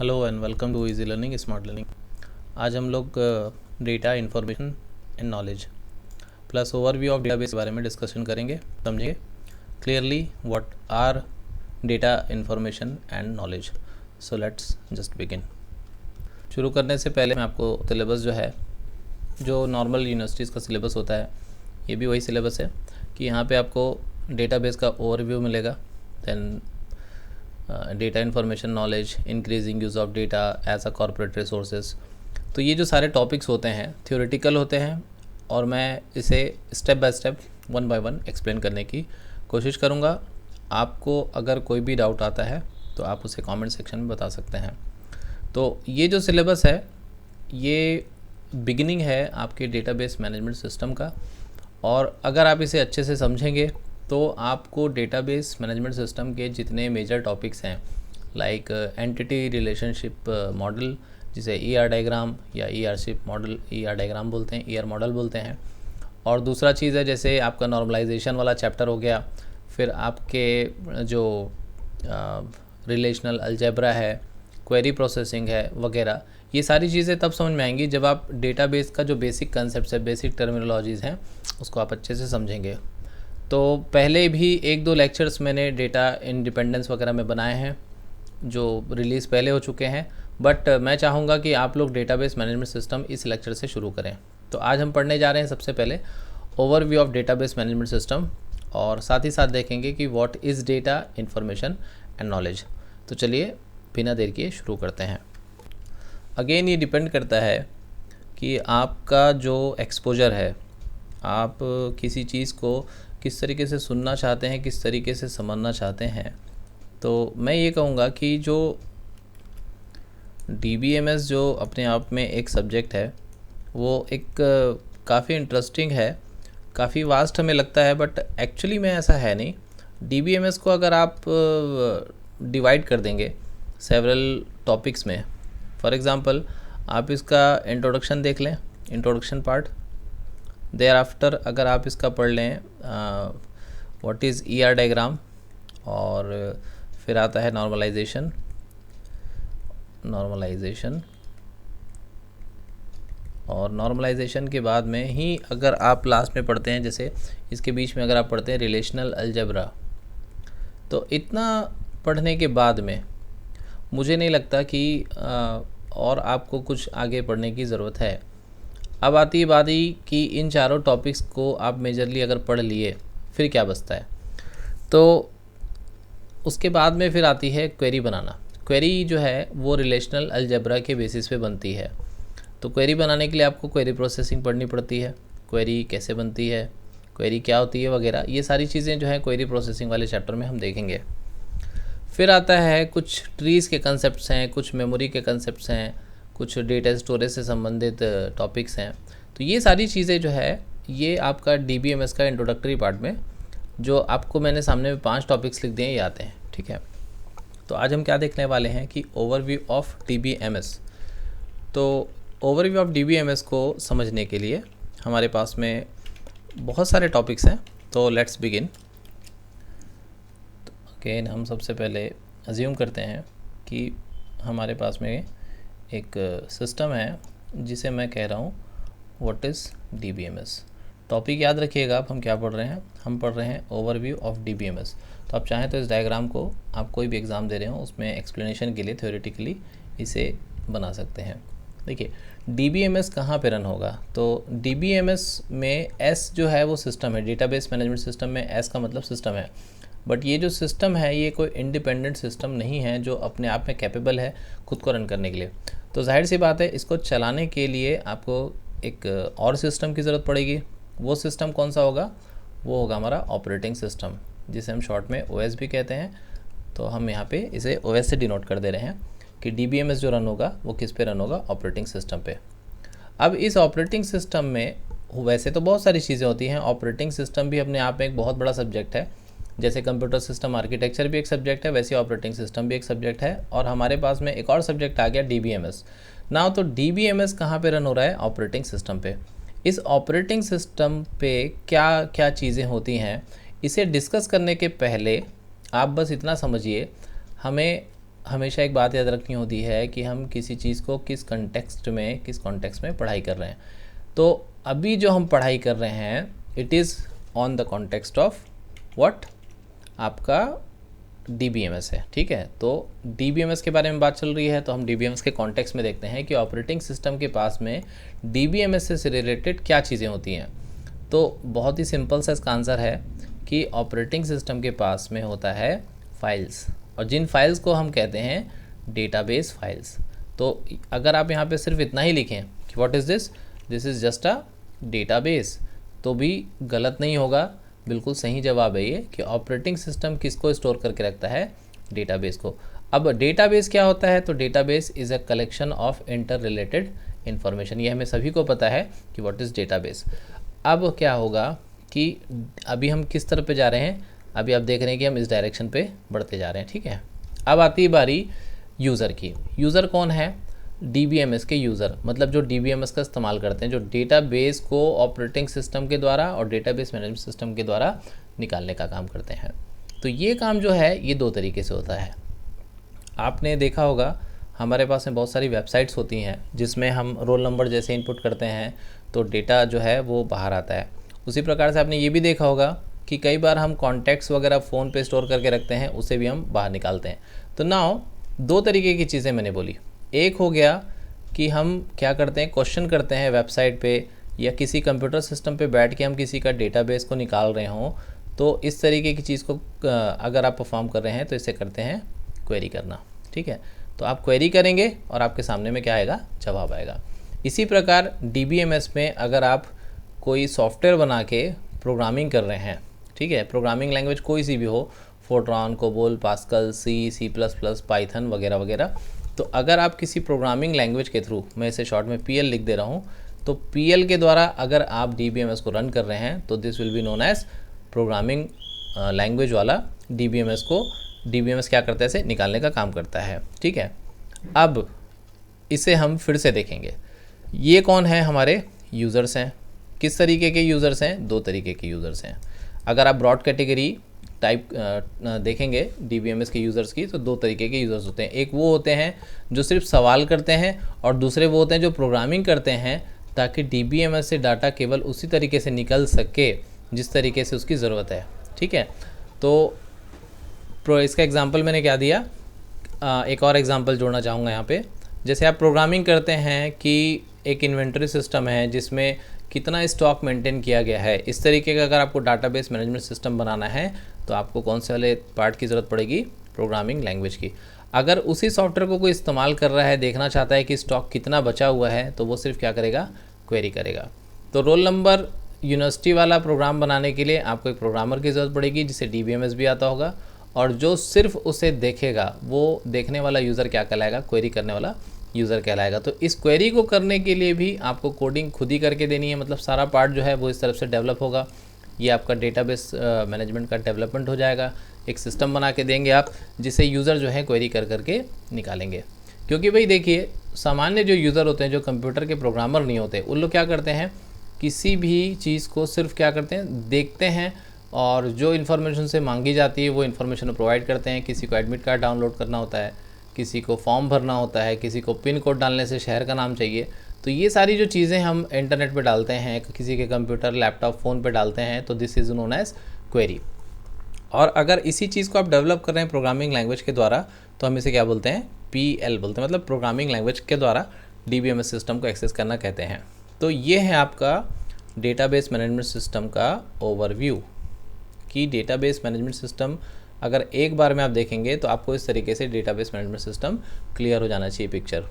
Hello and welcome to easy learning smart learning. आज हम लोग data information and knowledge plus overview of database के बारे में डिस्कशन करेंगे, समझेंगे clearly what are data information and knowledge. So let's just begin. शुरू करने से पहले मैं आपको सिलेबस जो है, जो नॉर्मल यूनिवर्सिटीज़ का सिलेबस होता है, ये भी वही सिलेबस है कि यहाँ पे आपको डेटाबेस का ओवरव्यू मिलेगा, then data information knowledge, increasing use of data as a corporate resources. तो ये जो सारे टॉपिक्स होते हैं थ्योरेटिकल होते हैं और मैं इसे step by step one by one explain करने की कोशिश करूँगा। आपको अगर कोई भी डाउट आता है तो आप उसे कमेंट सेक्शन में बता सकते हैं। तो ये जो सिलेबस है ये बिगिनिंग है आपके डेटाबेस मैनेजमेंट सिस्टम का, और अगर आप इसे अच्छे से समझेंगे तो आपको डेटाबेस मैनेजमेंट सिस्टम के जितने मेजर टॉपिक्स हैं लाइक एंटिटी रिलेशनशिप मॉडल, जिसे ईआर डायग्राम या ईआरशिप मॉडल, ईआर डायग्राम बोलते हैं, ईआर मॉडल बोलते हैं। और दूसरा चीज़ है जैसे आपका नॉर्मलाइजेशन वाला चैप्टर हो गया, फिर आपके जो रिलेशनल अलजेब्रा है, क्वेरी प्रोसेसिंग है वगैरह, ये सारी चीज़ें तब समझ में आएंगी जब आप डेटाबेस का जो बेसिक कंसेप्ट है, बेसिक टर्मिनोलॉजीज़ हैं, उसको आप अच्छे से समझेंगे। तो पहले भी एक दो लेक्चर्स मैंने डेटा इंडिपेंडेंस वगैरह में बनाए हैं जो रिलीज़ पहले हो चुके हैं, बट मैं चाहूँगा कि आप लोग डेटाबेस मैनेजमेंट सिस्टम इस लेक्चर से शुरू करें। तो आज हम पढ़ने जा रहे हैं सबसे पहले overview of database management system, और साथ ही साथ देखेंगे कि what is data information and knowledge. तो चलिए बिना देर किए शुरू करते हैं। अगेन ये डिपेंड करता है कि आपका जो एक्सपोजर है, आप किसी चीज़ को किस तरीके से सुनना चाहते हैं, किस तरीके से समझना चाहते हैं। तो मैं ये कहूँगा कि जो DBMS जो अपने आप में एक सब्जेक्ट है, वो एक काफ़ी इंटरेस्टिंग है, काफ़ी वास्ट हमें लगता है, बट एक्चुअली में ऐसा है नहीं। DBMS को अगर आप डिवाइड कर देंगे सेवरल टॉपिक्स में, फॉर एग्ज़ाम्पल आप इसका इंट्रोडक्शन देख लें, इंट्रोडक्शन पार्ट, देयर आफ्टर अगर आप इसका पढ़ लें व्हाट इज़ ईआर डायग्राम, और फिर आता है नॉर्मलाइजेशन, और नॉर्मलाइजेशन के बाद में ही अगर आप लास्ट में पढ़ते हैं, जैसे इसके बीच में अगर आप पढ़ते हैं रिलेशनल अलजेब्रा, तो इतना पढ़ने के बाद में मुझे नहीं लगता कि और आपको कुछ आगे पढ़ने की ज़रूरत है। अब आती है बात ही कि इन चारों टॉपिक्स को आप मेजरली अगर पढ़ लिए फिर क्या बचता है। तो उसके बाद में फिर आती है क्वेरी बनाना। क्वेरी जो है वो रिलेशनल अलजेब्रा के बेसिस पे बनती है। तो क्वेरी बनाने के लिए आपको क्वेरी प्रोसेसिंग पढ़नी पड़ती है, क्वेरी कैसे बनती है, क्वेरी क्या होती है वगैरह, ये सारी चीज़ें जो है क्वेरी प्रोसेसिंग वाले चैप्टर में हम देखेंगे। फिर आता है कुछ ट्रीज़ के कंसेप्ट्स हैं, कुछ मेमोरी के कंसेप्ट्स हैं, कुछ डेटा स्टोरेज से संबंधित टॉपिक्स हैं। तो ये सारी चीज़ें जो है ये आपका DBMS का इंट्रोडक्टरी पार्ट में, जो आपको मैंने सामने में 5 टॉपिक्स लिख दिए हैं, ये आते हैं। ठीक है, तो आज हम क्या देखने वाले हैं कि ओवरव्यू ऑफ DBMS। तो ओवरव्यू ऑफ DBMS को समझने के लिए हमारे पास में बहुत सारे टॉपिक्स हैं, तो लेट्स बिगिन। अगेन हम सबसे पहले अज्यूम करते हैं कि हमारे पास में एक सिस्टम है जिसे मैं कह रहा हूँ व्हाट इज़ DBMS। टॉपिक याद रखिएगा आप, हम क्या पढ़ रहे हैं, हम पढ़ रहे हैं ओवरव्यू ऑफ DBMS। तो आप चाहें तो इस डायग्राम को आप कोई भी एग्ज़ाम दे रहे हो उसमें एक्सप्लेनेशन के लिए थ्योरेटिकली इसे बना सकते हैं। देखिए DBMS कहाँ पे रन होगा, तो DBMS में S जो है वो सिस्टम है, डेटाबेस मैनेजमेंट सिस्टम में S का मतलब सिस्टम है। बट ये जो सिस्टम है ये कोई इंडिपेंडेंट सिस्टम नहीं है जो अपने आप में कैपेबल है खुद को रन करने के लिए। तो जाहिर सी बात है इसको चलाने के लिए आपको एक और सिस्टम की ज़रूरत पड़ेगी। वो सिस्टम कौन सा होगा, वो होगा हमारा ऑपरेटिंग सिस्टम, जिसे हम शॉर्ट में OS भी कहते हैं। तो हम यहाँ पे इसे OS से डिनोट कर दे रहे हैं कि DBMS जो रन होगा वो किस पे रन होगा, ऑपरेटिंग सिस्टम पे। अब इस ऑपरेटिंग सिस्टम में वैसे तो बहुत सारी चीज़ें होती हैं, ऑपरेटिंग सिस्टम भी अपने आप में एक बहुत बड़ा सब्जेक्ट है। जैसे कंप्यूटर सिस्टम आर्किटेक्चर भी एक सब्जेक्ट है, वैसे ऑपरेटिंग सिस्टम भी एक सब्जेक्ट है, और हमारे पास में एक और सब्जेक्ट आ गया DBMS। ना तो DBMS कहाँ पे रन हो रहा है, ऑपरेटिंग सिस्टम पे। इस ऑपरेटिंग सिस्टम पे क्या क्या चीज़ें होती हैं, इसे डिस्कस करने के पहले आप बस इतना समझिए, हमें हमेशा एक बात याद रखनी होती है कि हम किसी चीज़ को किस कॉन्टेक्स्ट में पढ़ाई कर रहे हैं। तो अभी जो हम पढ़ाई कर रहे हैं it is on the context of what, आपका DBMS है, ठीक है। तो DBMS के बारे में बात चल रही है, तो हम DBMS के कॉन्टेक्स्ट में देखते हैं कि ऑपरेटिंग सिस्टम के पास में DBMS से रिलेटेड क्या चीज़ें होती हैं। तो बहुत ही सिंपल सा इसका आंसर है कि ऑपरेटिंग सिस्टम के पास में होता है फाइल्स, और जिन फाइल्स को हम कहते हैं डेटाबेस फाइल्स। तो अगर आप यहाँ पे सिर्फ इतना ही लिखें कि what is this, this is just a database, तो भी गलत नहीं होगा, बिल्कुल सही जवाब है ये कि ऑपरेटिंग सिस्टम किसको स्टोर करके रखता है, डेटाबेस को। अब डेटाबेस क्या होता है, तो database is a collection of inter related information. ये हमें सभी को पता है कि व्हाट इज़ डेटाबेस। अब क्या होगा कि अभी हम किस तरफ पे जा रहे हैं, अभी आप देख रहे हैं कि हम इस डायरेक्शन पे बढ़ते जा रहे हैं, ठीक है। अब आती है बारी यूज़र की। यूज़र कौन है, DBMS के यूज़र, मतलब जो DBMS का इस्तेमाल करते हैं, जो डेटाबेस को ऑपरेटिंग सिस्टम के द्वारा और डेटाबेस मैनेजमेंट सिस्टम के द्वारा निकालने का काम करते हैं। तो ये काम जो है ये दो तरीके से होता है। आपने देखा होगा हमारे पास में बहुत सारी वेबसाइट्स होती हैं जिसमें हम रोल नंबर जैसे इनपुट करते हैं तो डेटा जो है वो बाहर आता है। उसी प्रकार से आपने ये भी देखा होगा कि कई बार हम कॉन्टैक्ट्स वगैरह फ़ोन पे स्टोर करके रखते हैं, उसे भी हम बाहर निकालते हैं। तो नाउ दो तरीके की चीज़ें मैंने बोली। एक हो गया कि हम क्या करते हैं, क्वेश्चन करते हैं वेबसाइट पे या किसी कंप्यूटर सिस्टम पे बैठ के हम किसी का डेटाबेस को निकाल रहे हों, तो इस तरीके की चीज़ को अगर आप परफॉर्म कर रहे हैं तो इसे करते हैं क्वेरी करना, ठीक है। तो आप क्वेरी करेंगे और आपके सामने में क्या आएगा, जवाब आएगा। इसी प्रकार DBMS में अगर आप कोई सॉफ्टवेयर बना के प्रोग्रामिंग कर रहे हैं, ठीक है, प्रोग्रामिंग लैंग्वेज कोई सी भी हो, Fortran, COBOL, pascal, C++, Python वगैरह वगैरह, तो अगर आप किसी प्रोग्रामिंग लैंग्वेज के थ्रू, मैं इसे शॉर्ट में PL लिख दे रहा हूँ, तो PL के द्वारा अगर आप DBMS को रन कर रहे हैं तो this will be known as programming language वाला DBMS को, DBMS क्या करता है, इसे निकालने का काम करता है, ठीक है। अब इसे हम फिर से देखेंगे, ये कौन है, हमारे यूज़र्स हैं। किस तरीके के यूज़र्स हैं, दो तरीके के यूज़र्स हैं। अगर आप ब्रॉड कैटेगरी टाइप देखेंगे DBMS के यूज़र्स की, तो दो तरीके के यूज़र्स होते हैं। एक वो होते हैं जो सिर्फ सवाल करते हैं, और दूसरे वो होते हैं जो प्रोग्रामिंग करते हैं ताकि DBMS से डाटा केवल उसी तरीके से निकल सके जिस तरीके से उसकी ज़रूरत है, ठीक है। तो इसका एग्जांपल मैंने क्या दिया, एक और एग्जांपल जोड़ना चाहूँगा यहाँ पे। जैसे आप प्रोग्रामिंग करते हैं कि एक इन्वेंटरी सिस्टम है जिसमें कितना स्टॉक मेंटेन किया गया है, इस तरीके का अगर आपको डाटाबेस मैनेजमेंट सिस्टम बनाना है तो आपको कौन से वाले पार्ट की ज़रूरत पड़ेगी, प्रोग्रामिंग लैंग्वेज की। अगर उसी सॉफ्टवेयर को कोई इस्तेमाल कर रहा है, देखना चाहता है कि स्टॉक कितना बचा हुआ है, तो वो सिर्फ क्या करेगा, क्वेरी करेगा। तो रोल नंबर यूनिवर्सिटी वाला प्रोग्राम बनाने के लिए आपको एक प्रोग्रामर की ज़रूरत पड़ेगी जिसे DBMS भी आता होगा, और जो सिर्फ उसे देखेगा वो देखने वाला यूज़र क्या कहलाएगा, क्वेरी करने वाला यूज़र कहलाएगा। तो इस क्वेरी को करने के लिए भी आपको कोडिंग खुद ही करके देनी है, मतलब सारा पार्ट जो है वो इस तरफ से डेवलप होगा। ये आपका डेटाबेस मैनेजमेंट का डेवलपमेंट हो जाएगा। एक सिस्टम बना के देंगे आप जिसे यूज़र जो है क्वेरी कर करके निकालेंगे। क्योंकि भाई देखिए, सामान्य जो यूज़र होते हैं, जो कंप्यूटर के प्रोग्रामर नहीं होते, उन लोग क्या करते हैं, किसी भी चीज़ को सिर्फ क्या करते हैं, देखते हैं, और जो इन्फॉर्मेशन से मांगी जाती है वो इन्फॉर्मेशन प्रोवाइड करते हैं। किसी को एडमिट कार्ड डाउनलोड करना होता है, किसी को फॉर्म भरना होता है, किसी को पिन कोड डालने से शहर का नाम चाहिए। तो ये सारी जो चीज़ें हम इंटरनेट पे डालते हैं, किसी के कंप्यूटर, लैपटॉप, फ़ोन पे डालते हैं, तो this is known as query. और अगर इसी चीज़ को आप डेवलप कर रहे हैं प्रोग्रामिंग लैंग्वेज के द्वारा, तो हम इसे क्या बोलते हैं, PL बोलते हैं, मतलब प्रोग्रामिंग लैंग्वेज के द्वारा DBMS सिस्टम को एक्सेस करना कहते हैं। तो ये है आपका डेटाबेस मैनेजमेंट सिस्टम का ओवरव्यू, कि डेटाबेस मैनेजमेंट सिस्टम अगर एक बार में आप देखेंगे तो आपको इस तरीके से डेटाबेस मैनेजमेंट सिस्टम क्लियर हो जाना चाहिए पिक्चर।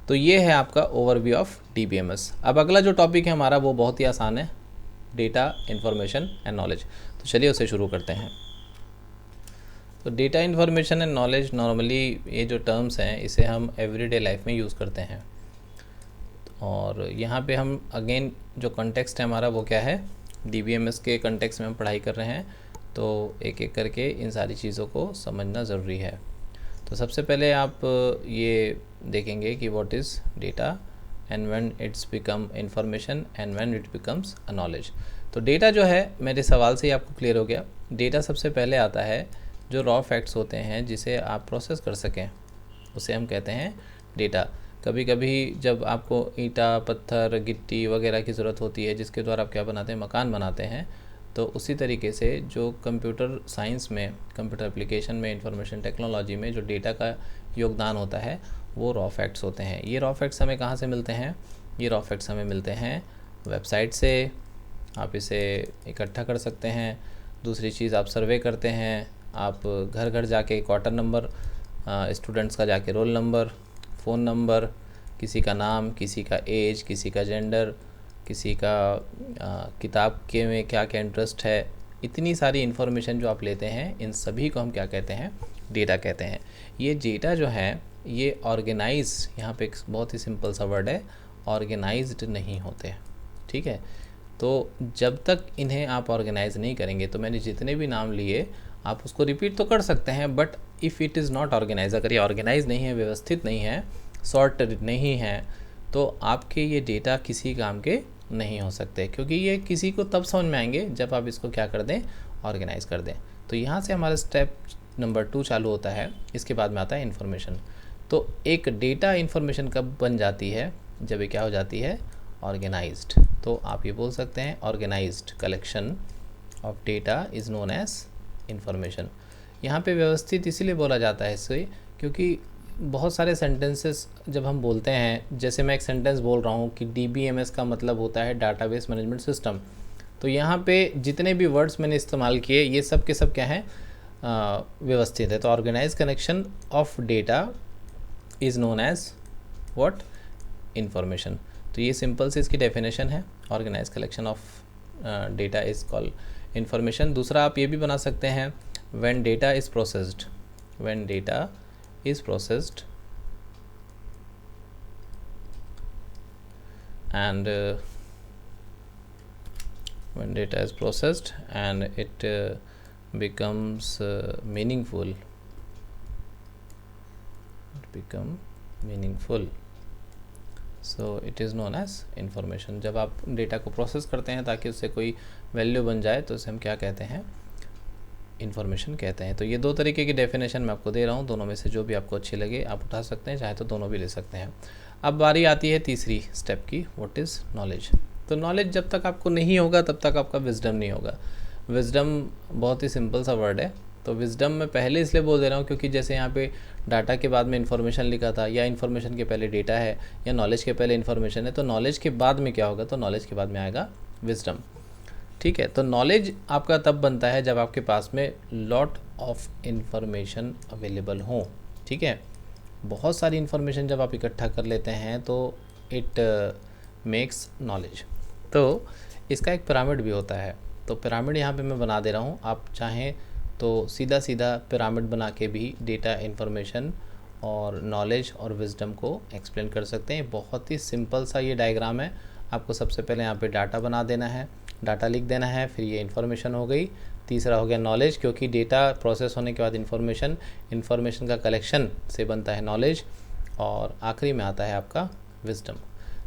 तो ये है आपका ओवरव्यू ऑफ DBMS। अब अगला जो टॉपिक है हमारा वो बहुत ही आसान है, डेटा, इन्फॉर्मेशन एंड नॉलेज। तो चलिए उसे शुरू करते हैं। तो data, information and knowledge, normally ये जो टर्म्स हैं इसे हम एवरीडे लाइफ में यूज़ करते हैं। और यहाँ पे हम अगेन जो कॉन्टेक्स्ट है हमारा वो क्या है, DBMS के कॉन्टेक्स्ट में हम पढ़ाई कर रहे हैं, तो एक एक करके इन सारी चीज़ों को समझना ज़रूरी है। तो सबसे पहले आप ये देखेंगे कि what is data and when it's become information and when it becomes a knowledge. तो डेटा जो है, मेरे सवाल से ही आपको क्लियर हो गया, डेटा सबसे पहले आता है जो रॉ फैक्ट्स होते हैं जिसे आप प्रोसेस कर सकें, उसे हम कहते हैं डेटा। कभी कभी जब आपको ईंटा, पत्थर, गिट्टी वगैरह की ज़रूरत होती है जिसके द्वारा आप क्या बनाते हैं, मकान बनाते हैं, तो उसी तरीके से जो कंप्यूटर साइंस में, कंप्यूटर एप्लीकेशन में, इंफॉर्मेशन टेक्नोलॉजी में जो डेटा का योगदान होता है वो रॉ फैक्ट्स होते हैं। ये रॉ फैक्ट्स हमें कहाँ से मिलते हैं? ये रॉ फैक्ट्स हमें मिलते हैं वेबसाइट से, आप इसे इकट्ठा कर सकते हैं। दूसरी चीज़, आप सर्वे करते हैं, आप घर घर जाके क्वार्टर नंबर, स्टूडेंट्स का जाके रोल नंबर, फ़ोन नंबर, किसी का नाम, किसी का एज, किसी का जेंडर, किसी का किताब के में क्या क्या इंटरेस्ट है, इतनी सारी इन्फॉर्मेशन जो आप लेते हैं, इन सभी को हम क्या कहते हैं? डेटा कहते हैं। ये डेटा जो है ये ऑर्गेनाइज, यहाँ पे एक बहुत ही सिंपल सा वर्ड है, ऑर्गेनाइज्ड नहीं होते, ठीक है। तो जब तक इन्हें आप ऑर्गेनाइज नहीं करेंगे, तो मैंने जितने भी नाम लिए आप उसको रिपीट तो कर सकते हैं, but if it is not organise, अगर ये ऑर्गेनाइज नहीं है, व्यवस्थित नहीं है, सॉर्टेड नहीं है, तो आपके ये डेटा किसी काम के नहीं हो सकते, क्योंकि ये किसी को तब समझ में आएंगे जब आप इसको क्या कर दें? ऑर्गेनाइज कर दें। तो यहाँ से हमारा स्टेप नंबर 2 चालू होता है। इसके बाद में आता है इन्फॉर्मेशन। तो एक डेटा इन्फॉर्मेशन कब बन जाती है? जब ये क्या हो जाती है? ऑर्गेनाइज्ड। तो आप ये बोल सकते हैं organised collection of data is known as information. यहाँ पे व्यवस्थित इसीलिए बोला जाता है इससे, क्योंकि बहुत सारे सेंटेंसेस जब हम बोलते हैं, जैसे मैं एक सेंटेंस बोल रहा हूँ कि DBMS का मतलब होता है डाटाबेस मैनेजमेंट सिस्टम, तो यहाँ पे जितने भी वर्ड्स मैंने इस्तेमाल किए ये सब के सब क्या हैं? व्यवस्थित है। तो organise connection of data is known as what? Information. तो ये सिंपल से इसकी डेफिनेशन है, organise collection of data is called information. दूसरा आप ये भी बना सकते हैं, when data is processed, when data is processed and when data is processed and it becomes meaningful, so it is known as information। जब आप डेटा को प्रोसेस करते हैं ताकि उससे कोई वैल्यू बन जाए तो उसे हम क्या कहते हैं? इन्फॉर्मेशन कहते हैं। तो ये 2 तरीके की डेफिनेशन मैं आपको दे रहा हूँ, दोनों में से जो भी आपको अच्छी लगे आप उठा सकते हैं, चाहे तो दोनों भी ले सकते हैं। अब बारी आती है तीसरी स्टेप की, व्हाट इज़ नॉलेज। तो नॉलेज जब तक आपको नहीं होगा तब तक आपका विजडम नहीं होगा। विजडम बहुत ही सिंपल सा वर्ड है, तो विजडम मैं पहले इसलिए बोल दे रहा हूँ क्योंकि जैसे यहाँ पे डाटा के बाद में इन्फॉर्मेशन लिखा था, या इन्फॉर्मेशन के पहले डेटा है, या नॉलेज के पहले इन्फॉर्मेशन है, तो नॉलेज के बाद में क्या होगा? तो नॉलेज के बाद में आएगा विजडम, ठीक है। तो नॉलेज आपका तब बनता है जब आपके पास में लॉट ऑफ इन्फॉर्मेशन अवेलेबल हो, ठीक है। बहुत सारी इन्फॉर्मेशन जब आप इकट्ठा कर लेते हैं तो इट मेक्स नॉलेज। तो इसका एक पिरामिड भी होता है, तो पिरामिड यहाँ पे मैं बना दे रहा हूँ। आप चाहें तो सीधा सीधा पिरामिड बना के भी डेटा, इन्फॉर्मेशन और नॉलेज और विजडम को एक्सप्लेन कर सकते हैं। बहुत ही सिंपल सा ये डायग्राम है। आपको सबसे पहले यहाँ पे डाटा बना देना है, डाटा लिख देना है, फिर ये इन्फॉर्मेशन हो गई। तीसरा हो गया नॉलेज, क्योंकि डेटा प्रोसेस होने के बाद इन्फॉर्मेशन का कलेक्शन से बनता है नॉलेज, और आखिरी में आता है आपका विजडम।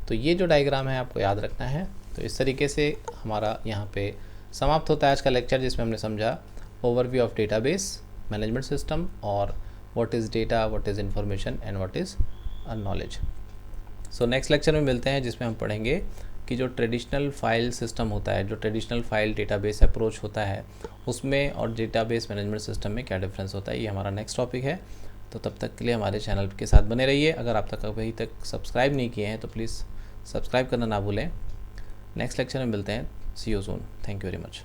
तो ये जो डायग्राम है आपको याद रखना है। तो इस तरीके से हमारा यहाँ पे समाप्त होता है आज का लेक्चर, जिसमें हमने समझा overview of database management system और what is data, what is information and what is knowledge. So next lecture में मिलते हैं, जिसमें हम पढ़ेंगे कि जो ट्रेडिशनल फाइल सिस्टम होता है, जो ट्रेडिशनल फाइल डेटाबेस अप्रोच होता है, उसमें और डेटाबेस मैनेजमेंट सिस्टम में क्या डिफरेंस होता है। ये हमारा नेक्स्ट टॉपिक है। तो तब तक के लिए हमारे चैनल के साथ बने रहिए। अगर आप तक अभी तक सब्सक्राइब नहीं किए हैं तो प्लीज़ सब्सक्राइब करना ना भूलें। नेक्स्ट लेक्चर में मिलते हैं। See you soon. Thank you very much.